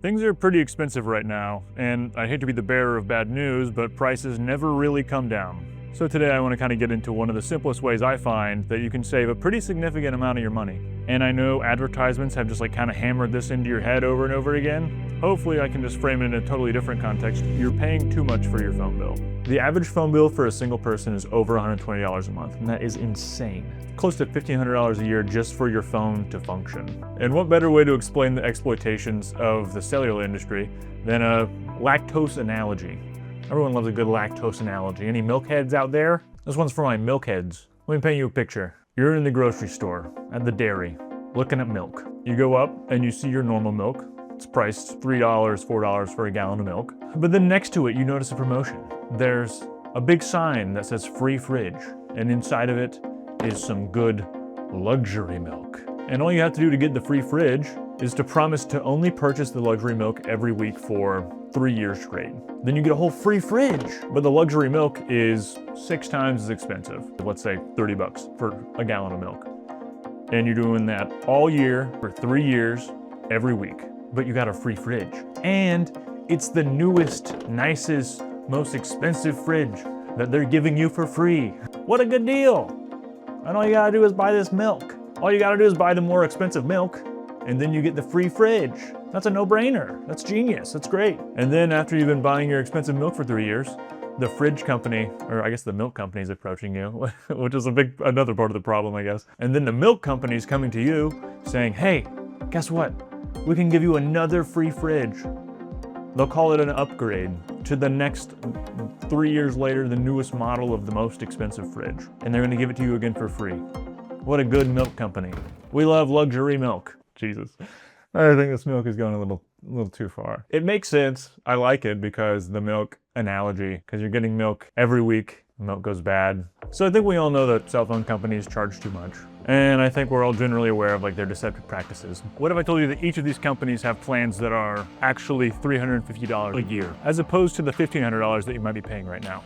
Things are pretty expensive right now, and I hate to be the bearer of bad news, but prices never really come down. So today I want to kind of get into one of the simplest ways I find that you can save a pretty significant amount of your money. And I know advertisements have just like kind of hammered this into your head over and over again. Hopefully I can just frame it in a totally different context. You're paying too much for your phone bill. The average phone bill for a single person is over $120 a month, and that is insane. Close to $1,500 a year just for your phone to function. And what better way to explain the exploitations of the cellular industry than a lactose analogy? Everyone loves a good lactose analogy. Any milk heads out there? This one's for my milk heads. Let me paint you a picture. You're in the grocery store, at the dairy, looking at milk. You go up and you see your normal milk. It's priced $3, $4 for a gallon of milk. But then next to it, you notice a promotion. There's a big sign that says free fridge, and inside of it is some good luxury milk. And all you have to do to get the free fridge is to promise to only purchase the luxury milk every week for 3 years straight. Then you get a whole free fridge. But the luxury milk is 6 times as expensive. Let's say 30 bucks for a gallon of milk. And you're doing that all year for 3 years, every week. But you got a free fridge. And it's the newest, nicest, most expensive fridge that they're giving you for free. What a good deal. And all you gotta do is buy this milk. All you gotta do is buy the more expensive milk, and then you get the free fridge. That's a no-brainer. That's genius. That's great. And then after you've been buying your expensive milk for 3 years, the fridge company, or I guess the milk company is approaching you, which is another part of the problem, I guess. And then the milk company is coming to you saying, hey, guess what? We can give you another free fridge. They'll call it an upgrade to the next 3 years later, the newest model of the most expensive fridge. And they're gonna give it to you again for free. What a good milk company. We love luxury milk. Jesus. I think this milk is going a little too far. It makes sense. I like it because the milk analogy, because you're getting milk every week, milk goes bad. So I think we all know that cell phone companies charge too much. And I think we're all generally aware of like their deceptive practices. What if I told you that each of these companies have plans that are actually $350 a year, as opposed to the $1,500 that you might be paying right now?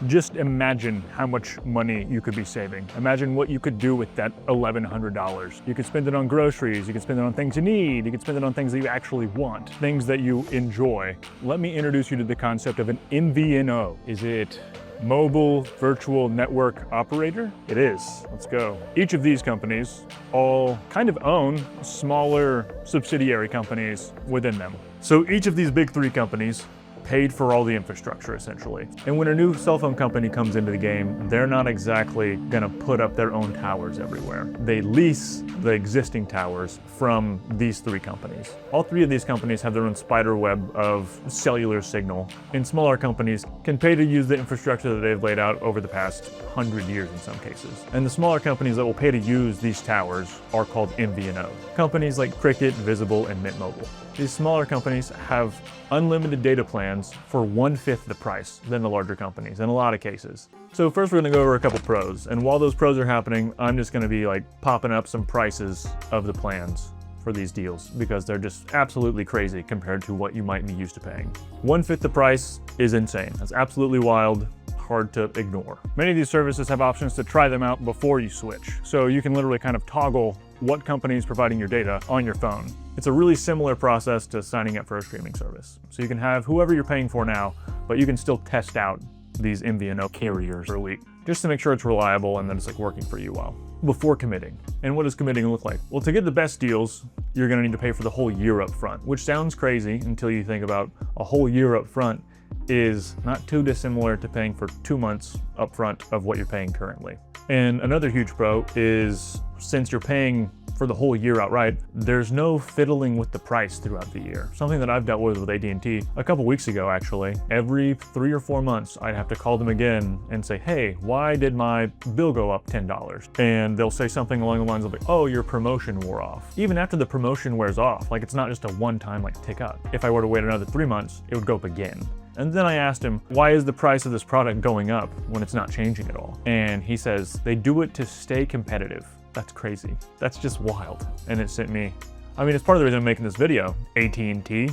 Just imagine how much money you could be saving. Imagine what you could do with that $1,100. You could spend it on groceries, you could spend it on things you need, you could spend it on things that you actually want, things that you enjoy. Let me introduce you to the concept of an MVNO. Is it Mobile Virtual Network Operator? It is. Let's go. Each of these companies all kind of own smaller subsidiary companies within them. So each of these big 3 companies paid for all the infrastructure, essentially. And when a new cell phone company comes into the game, they're not exactly gonna put up their own towers everywhere. They lease the existing towers from these 3 companies. All 3 of these companies have their own spider web of cellular signal, and smaller companies can pay to use the infrastructure that they've laid out over the past 100 years in some cases. And the smaller companies that will pay to use these towers are called MVNO. Companies like Cricket, Visible, and Mint Mobile. These smaller companies have unlimited data plans for 1/5 the price than the larger companies in a lot of cases. So first we're gonna go over a couple pros, and while those pros are happening, I'm just gonna be like popping up some prices of the plans for these deals because they're just absolutely crazy compared to what you might be used to paying. 1/5 the price is insane. That's absolutely wild. Hard to ignore. Many of these services have options to try them out before you switch. So you can literally kind of toggle what company is providing your data on your phone. It's a really similar process to signing up for a streaming service. So you can have whoever you're paying for now, but you can still test out these MVNO carriers for a week just to make sure it's reliable and that it's like working for you well before committing. And what does committing look like? Well, to get the best deals, you're gonna need to pay for the whole year up front, which sounds crazy until you think about a whole year up front is not too dissimilar to paying for 2 months upfront of what you're paying currently. And another huge pro is since you're paying for the whole year outright, there's no fiddling with the price throughout the year. Something that I've dealt with AT&T a couple weeks ago, actually. Every 3 or 4 months, I'd have to call them again and say, hey, why did my bill go up $10? And they'll say something along the lines of like, oh, your promotion wore off. Even after the promotion wears off, like it's not just a one-time like tick up. If I were to wait another 3 months, it would go up again. And then I asked him, why is the price of this product going up when it's not changing at all? And he says, they do it to stay competitive. That's crazy. That's just wild. And it sent me, I mean, it's part of the reason I'm making this video. AT&T,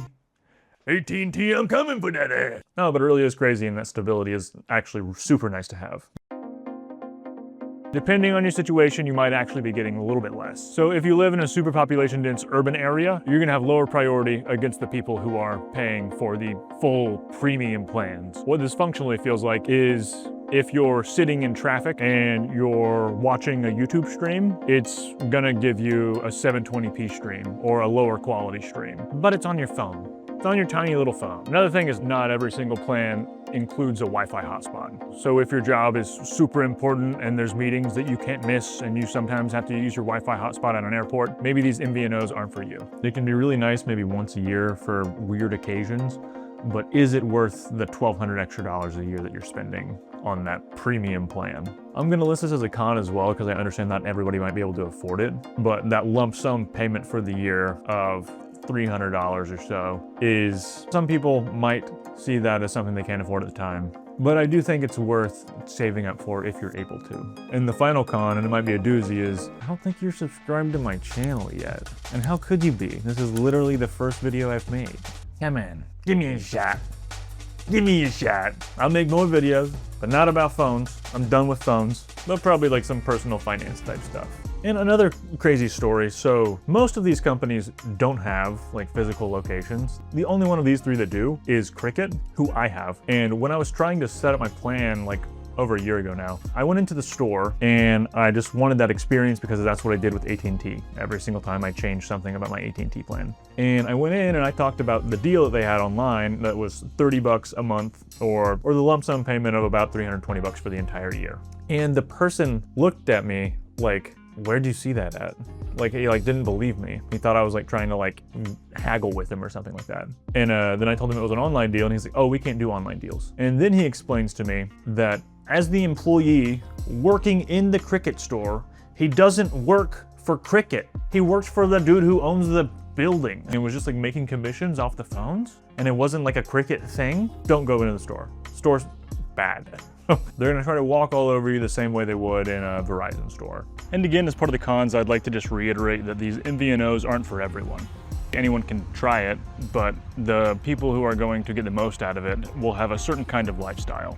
I'm coming for that ass. No, but it really is crazy, and that stability is actually super nice to have. Depending on your situation, you might actually be getting a little bit less. So if you live in a super population dense urban area, you're gonna have lower priority against the people who are paying for the full premium plans. What this functionally feels like is if you're sitting in traffic and you're watching a YouTube stream, it's gonna give you a 720p stream or a lower quality stream, but it's on your phone. It's on your tiny little phone. Another thing is not every single plan includes a Wi-Fi hotspot. So if your job is super important and there's meetings that you can't miss and you sometimes have to use your Wi-Fi hotspot at an airport, maybe these MVNOs aren't for you. They can be really nice maybe once a year for weird occasions, but is it worth the $1,200 extra a year that you're spending on that premium plan? I'm gonna list this as a con as well because I understand not everybody might be able to afford it, but that lump sum payment for the year of $300 or so is, some people might see that as something they can't afford at the time. But I do think it's worth saving up for if you're able to. And the final con, and it might be a doozy, is I don't think you're subscribed to my channel yet. And how could you be? This is literally the first video I've made. Come on, give me a shot. Give me a shot. I'll make more videos, but not about phones. I'm done with phones, but probably like some personal finance type stuff. And another crazy story, so most of these companies don't have like physical locations. The only one of these three that do is Cricket, who I have. And when I was trying to set up my plan like over a year ago now, I went into the store and I just wanted that experience because that's what I did with AT&T. Every single time I changed something about my AT&T plan. And I went in and I talked about the deal that they had online that was $30 a month or the lump sum payment of about $320 for the entire year. And the person looked at me like, where'd you see that at? Like, he like didn't believe me. He thought I was like trying to like haggle with him or something like that. And then I told him it was an online deal and he's like, oh, we can't do online deals. And then he explains to me that as the employee working in the Cricket store, he doesn't work for Cricket. He works for the dude who owns the building. And it was just like making commissions off the phones. And it wasn't like a Cricket thing. Don't go into the store. Store's bad. They're gonna try to walk all over you the same way they would in a Verizon store. And again, as part of the cons, I'd like to just reiterate that these MVNOs aren't for everyone. Anyone can try it, but the people who are going to get the most out of it will have a certain kind of lifestyle.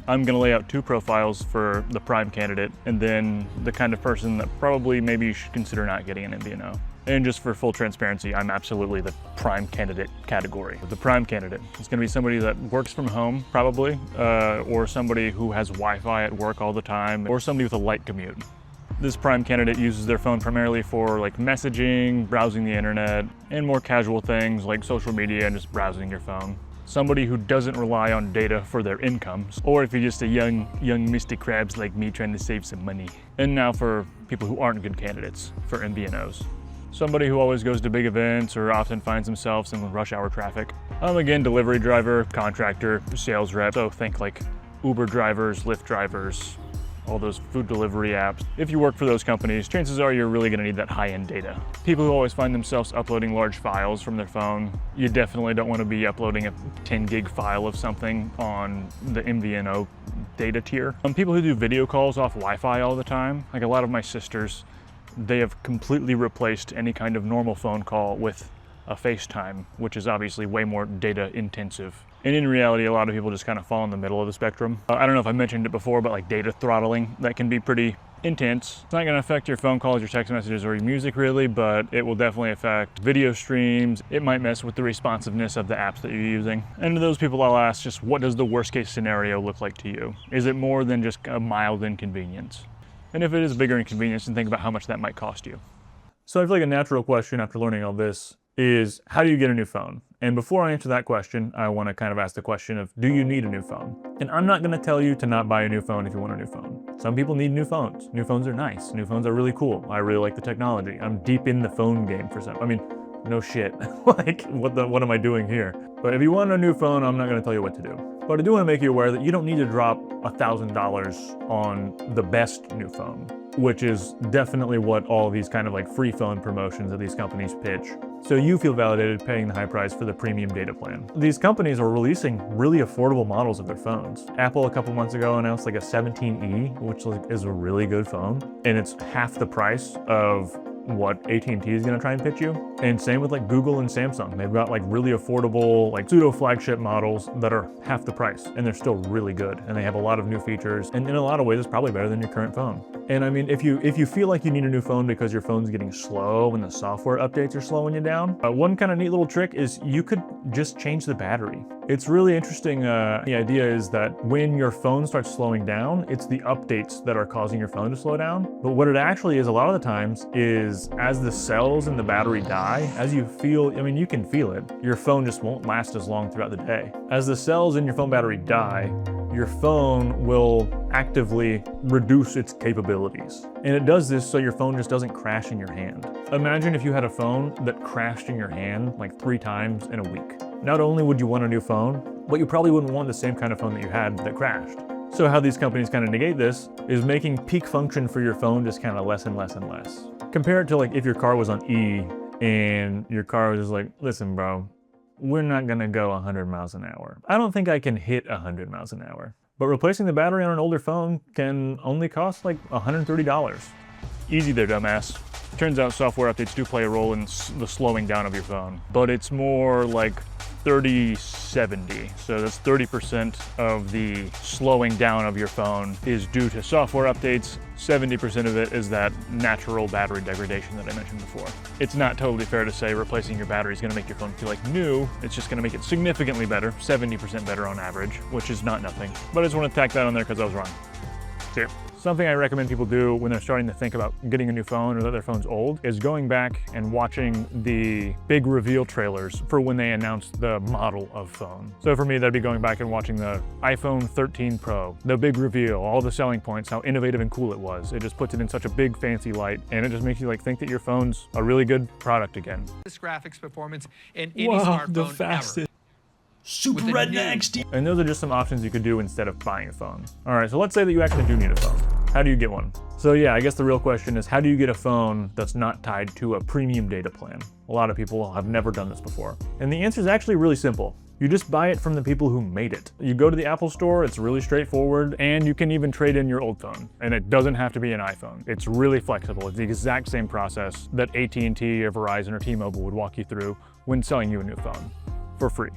I'm gonna lay out two profiles for the prime candidate and then the kind of person that probably maybe you should consider not getting an MVNO. And just for full transparency, I'm absolutely the prime candidate category. The prime candidate is gonna be somebody that works from home, probably, or somebody who has Wi-Fi at work all the time, or somebody with a light commute. This prime candidate uses their phone primarily for like messaging, browsing the internet, and more casual things like social media and just browsing your phone. Somebody who doesn't rely on data for their incomes, or if you're just a young Mr. Krabs like me trying to save some money. And now for people who aren't good candidates for MVNOs. Somebody who always goes to big events or often finds themselves in rush hour traffic. Again, delivery driver, contractor, sales rep, so think like Uber drivers, Lyft drivers, all those food delivery apps. If you work for those companies, chances are you're really gonna need that high-end data. People who always find themselves uploading large files from their phone, you definitely don't wanna be uploading a 10 gig file of something on the MVNO data tier. People who do video calls off Wi-Fi all the time, like a lot of my sisters, they have completely replaced any kind of normal phone call with a FaceTime, which is obviously way more data intensive. And in reality, a lot of people just kind of fall in the middle of the spectrum. I don't know if I mentioned it before, but like data throttling, that can be pretty intense. It's not gonna affect your phone calls, your text messages, or your music really, but it will definitely affect video streams. It might mess with the responsiveness of the apps that you're using. And to those people, I'll ask just, what does the worst case scenario look like to you? Is it more than just a mild inconvenience? And if it is a bigger inconvenience, then think about how much that might cost you. So I feel like a natural question after learning all this is, how do you get a new phone? And before I answer that question, I want to kind of ask the question of, do you need a new phone? And I'm not going to tell you to not buy a new phone if you want a new phone. Some people need new phones. New phones are nice. New phones are really cool. I really like the technology. I'm deep in the phone game for some. I mean, no shit. Like, what am I doing here? But if you want a new phone, I'm not going to tell you what to do. But I do want to make you aware that you don't need to drop $1,000 on the best new phone, which is definitely what all these kind of like free phone promotions that these companies pitch. So you feel validated paying the high price for the premium data plan. These companies are releasing really affordable models of their phones. Apple a couple months ago announced like a 17E, which is a really good phone, and it's half the price of what AT&T is gonna try and pitch you. And same with like Google and Samsung. They've got like really affordable, like pseudo flagship models that are half the price, and they're still really good. And they have a lot of new features, and in a lot of ways, it's probably better than your current phone. And I mean, if you feel like you need a new phone because your phone's getting slow and the software updates are slowing you down, one kind of neat little trick is you could just change the battery. It's really interesting. The idea is that when your phone starts slowing down, it's the updates that are causing your phone to slow down. But what it actually is a lot of the times is as the cells in the battery die, as you feel, I mean, you can feel it, your phone just won't last as long throughout the day. As the cells in your phone battery die, your phone will actively reduce its capabilities. And it does this so your phone just doesn't crash in your hand. Imagine if you had a phone that crashed in your hand like 3 times in a week. Not only would you want a new phone, but you probably wouldn't want the same kind of phone that you had that crashed. So how these companies kind of negate this is making peak function for your phone just kind of less and less and less. Compare it to like if your car was on E and your car was just like, listen bro, we're not gonna go 100 miles an hour. I don't think I can hit 100 miles an hour. But replacing the battery on an older phone can only cost like $130. Easy there, dumbass. Turns out software updates do play a role in the slowing down of your phone, but it's more like 30-70. So that's 30% of the slowing down of your phone is due to software updates. 70% of it is that natural battery degradation that I mentioned before. It's not totally fair to say replacing your battery is going to make your phone feel like new. It's just going to make it significantly better, 70% better on average, which is not nothing. But I just want to tack that on there because I was wrong. See ya. Something I recommend people do when they're starting to think about getting a new phone or that their phone's old is going back and watching the big reveal trailers for when they announced the model of phone. So for me, that'd be going back and watching the iPhone 13 Pro, the big reveal, all the selling points, how innovative and cool it was. It just puts it in such a big fancy light, and it just makes you like think that your phone's a really good product again. This graphics performance in any smartphone the fastest. ever. Super redneck. And those are just some options you could do instead of buying a phone. All right, so let's say that you actually do need a phone. How do you get one? So yeah, I guess the real question is how do you get a phone that's not tied to a premium data plan? A lot of people have never done this before. And the answer is actually really simple. You just buy it from the people who made it. You go to the Apple store, it's really straightforward, and you can even trade in your old phone. And it doesn't have to be an iPhone. It's really flexible. It's the exact same process that AT&T or Verizon or T-Mobile would walk you through when selling you a new phone for free.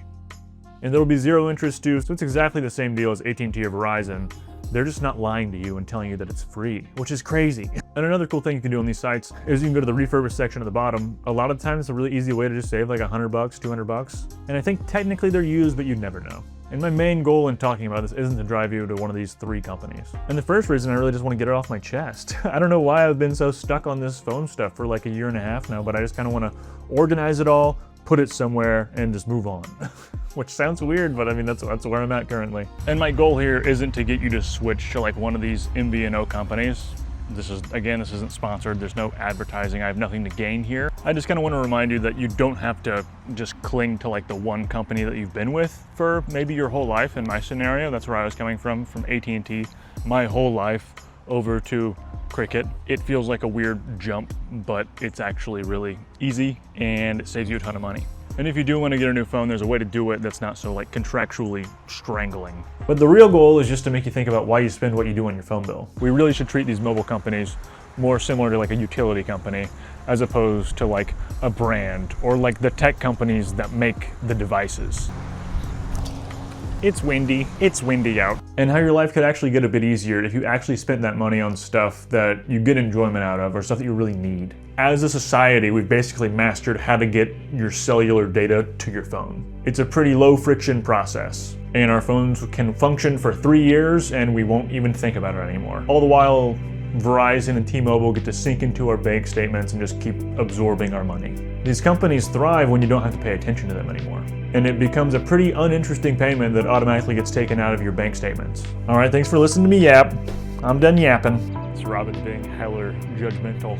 And there'll be zero interest due, so it's exactly the same deal as AT&T or Verizon. They're just not lying to you and telling you that it's free, which is crazy. And another cool thing you can do on these sites is you can go to the refurbished section at the bottom. A lot of times it's a really easy way to just save like $100, $200. And I think technically they're used, but you'd never know. And my main goal in talking about this isn't to drive you to one of these 3 companies. And the first reason I really just want to get it off my chest. I don't know why I've been so stuck on this phone stuff for like a year and a half now, but I just kind of want to organize it all, put it somewhere, and just move on. Which sounds weird, but I mean, that's where I'm at currently. And my goal here isn't to get you to switch to like one of these MVNO companies. This isn't sponsored. There's no advertising. I have nothing to gain here. I just kind of want to remind you that you don't have to just cling to like the one company that you've been with for maybe your whole life. In my scenario, that's where I was coming from AT&T, my whole life over to Cricket. It feels like a weird jump, but it's actually really easy and it saves you a ton of money. And if you do want to get a new phone, there's a way to do it that's not so like contractually strangling. But the real goal is just to make you think about why you spend what you do on your phone bill. We really should treat these mobile companies more similar to like a utility company as opposed to like a brand or like the tech companies that make the devices. It's windy out. And how your life could actually get a bit easier if you actually spent that money on stuff that you get enjoyment out of or stuff that you really need. As a society, we've basically mastered how to get your cellular data to your phone. It's a pretty low friction process. And our phones can function for 3 years and we won't even think about it anymore. All the while, Verizon and T-Mobile get to sink into our bank statements and just keep absorbing our money. These companies thrive when you don't have to pay attention to them anymore. And it becomes a pretty uninteresting payment that automatically gets taken out of your bank statements. All right, thanks for listening to me yap. I'm done yapping. It's Robin being hella judgmental.